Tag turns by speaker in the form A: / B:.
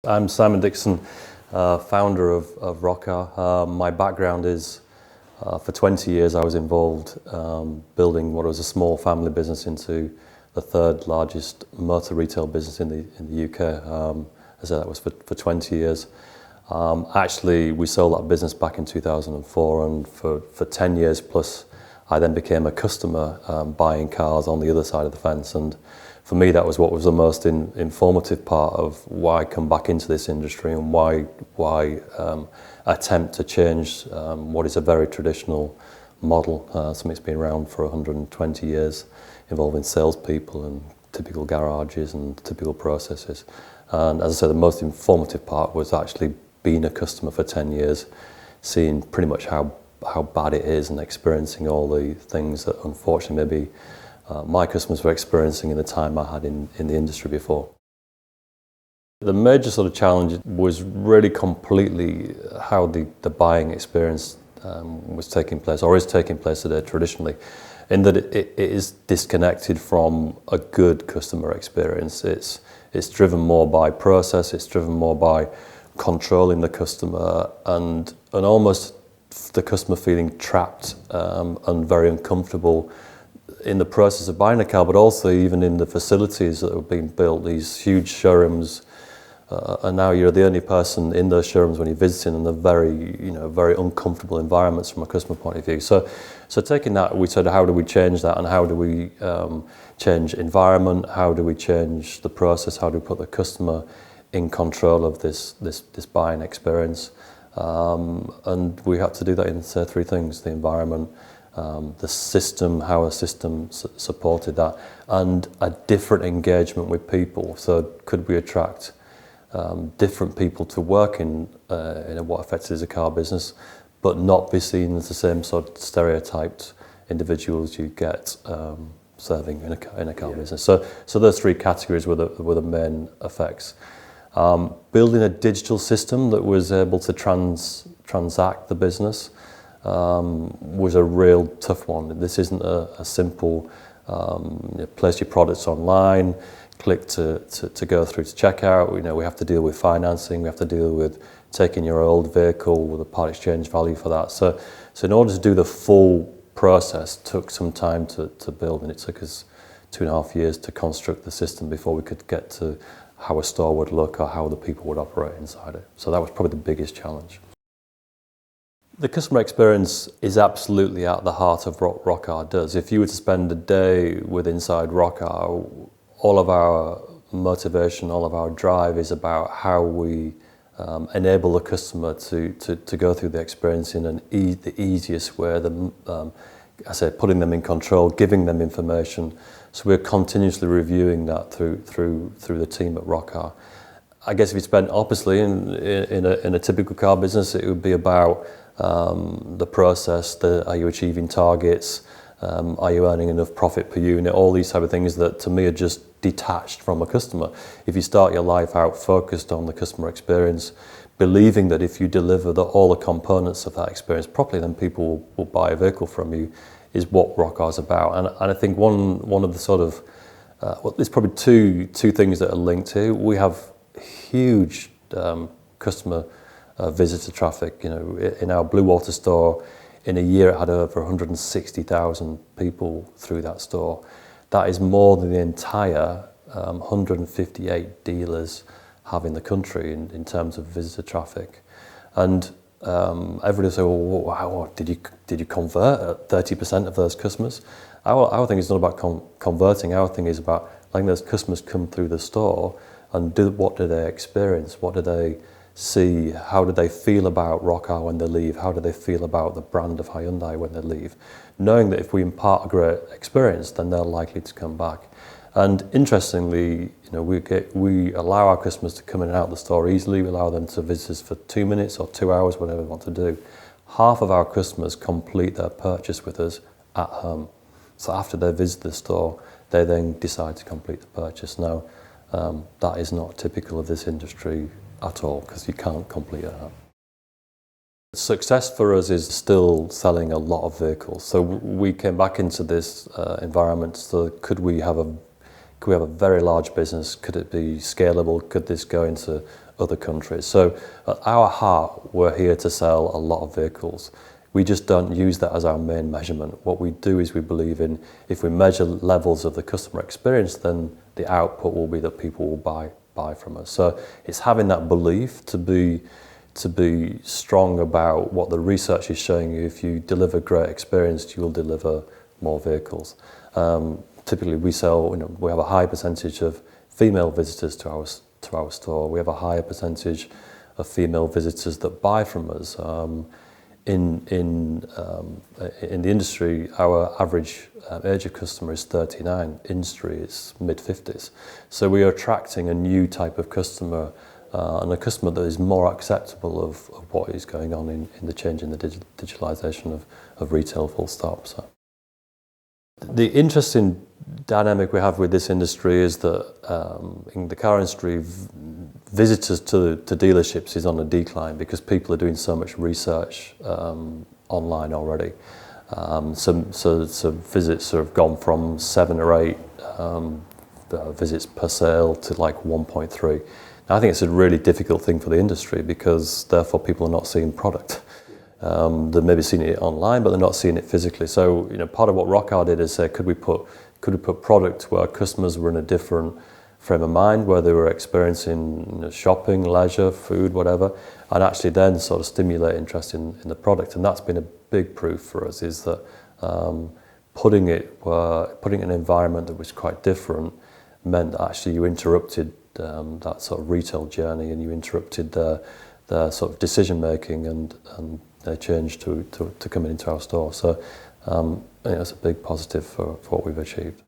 A: I'm Simon Dixon, founder of Rockar. My background is, for 20 years I was involved building what was a small family business into the third largest motor retail business in the UK. As I said, that was for 20 years. Actually, we sold that business back in 2004, and for 10 years plus, I then became a customer buying cars on the other side of the fence. And for me, that was what was the most informative part of why come back into this industry and why attempt to change what is a very traditional model. Something that's been around for 120 years, involving salespeople and typical garages and typical processes. And as I said, the most informative part was actually being a customer for 10 years, seeing pretty much how bad it is and experiencing all the things that unfortunately maybe my customers were experiencing in the time I had in the industry before. The major sort of challenge was really completely how the buying experience was taking place, or is taking place today traditionally, in that it is disconnected from a good customer experience. It's driven more by process, it's driven more by controlling the customer and almost the customer feeling trapped and very uncomfortable in the process of buying a car, but also even in the facilities that are being built, these huge showrooms, and now you're the only person in those showrooms when you're visiting, and they're very uncomfortable environments from a customer point of view. So taking that, we said, how do we change that, and how do we change environment? How do we change the process? How do we put the customer in control of this buying experience? And we had to do that in, say, three things: the environment, the system, how a system supported that, and a different engagement with people. So could we attract different people to work in what effectively is a car business, but not be seen as the same sort of stereotyped individuals you get serving in a car business. So those three categories were the main effects. Building a digital system that was able to transact the business was a real tough one. This isn't a simple place your products online, click to go through to checkout. We have to deal with financing, we have to deal with taking your old vehicle with a part exchange value for that. So in order to do the full process took some time to build, and it took us 2.5 years to construct the system before we could get to how a store would look or how the people would operate inside it. So that was probably the biggest challenge. The customer experience is absolutely at the heart of what Rockar does. If you were to spend a day with inside Rockar, all of our motivation, all of our drive is about how we enable the customer to go through the experience in the easiest way. I say putting them in control, giving them information. So we're continuously reviewing that through the team at Rockar. I guess if you spent oppositely in a typical car business, it would be about the process. Are you achieving targets? Are you earning enough profit per unit? All these type of things that to me are just detached from a customer. If you start your life out focused on the customer experience, believing that if you deliver all the components of that experience properly, then people will buy a vehicle from you, is what Rockar's about. And I think one of the sort of, there's probably two things that are linked here. We have huge customer visitor traffic. In our Blue Water store, in a year it had over 160,000 people through that store. That is more than the entire 158 dealers have in the country in terms of visitor traffic. And everybody will say, well, wow, did you convert 30% of those customers? Our thing is not about converting. Our thing is about letting those customers come through the store and what do they experience? What do they see? How do they feel about Rockar when they leave? How do they feel about the brand of Hyundai when they leave? Knowing that if we impart a great experience, then they're likely to come back. And interestingly, we allow our customers to come in and out of the store easily. We allow them to visit us for 2 minutes or 2 hours, whatever they want to do. Half of our customers complete their purchase with us at home. So after they visit the store, they then decide to complete the purchase. Now, that is not typical of this industry at all, because you can't complete at home. Success for us is still selling a lot of vehicles. So we came back into this environment, so could we have a Could we have a very large business? Could it be scalable? Could this go into other countries? So at our heart, we're here to sell a lot of vehicles. We just don't use that as our main measurement. What we do is we believe in, if we measure levels of the customer experience, then the output will be that people will buy from us. So it's having that belief to be strong about what the research is showing you. If you deliver great experience, you will deliver more vehicles. Typically, we have a high percentage of female visitors to our store. We have a higher percentage of female visitors that buy from us. In the industry, our average age of customer is 39. Industry is mid-50s. So we are attracting a new type of customer, and a customer that is more acceptable of what is going on in the change in the digitalisation of retail, full stop. So the interesting dynamic we have with this industry is that in the car industry, visitors to dealerships is on a decline because people are doing so much research online already. So visits have gone from 7 or 8 visits per sale to like 1.3. Now, I think it's a really difficult thing for the industry because therefore people are not seeing product. They're maybe seeing it online, but they're not seeing it physically. So, part of what Rockar did is say, could we put product where customers were in a different frame of mind, where they were experiencing shopping, leisure, food, whatever, and actually then sort of stimulate interest in the product. And that's been a big proof for us, is that putting it in an environment that was quite different meant that actually you interrupted that sort of retail journey, and you interrupted their sort of decision making and their change to coming into our store. So it's a big positive for what we've achieved.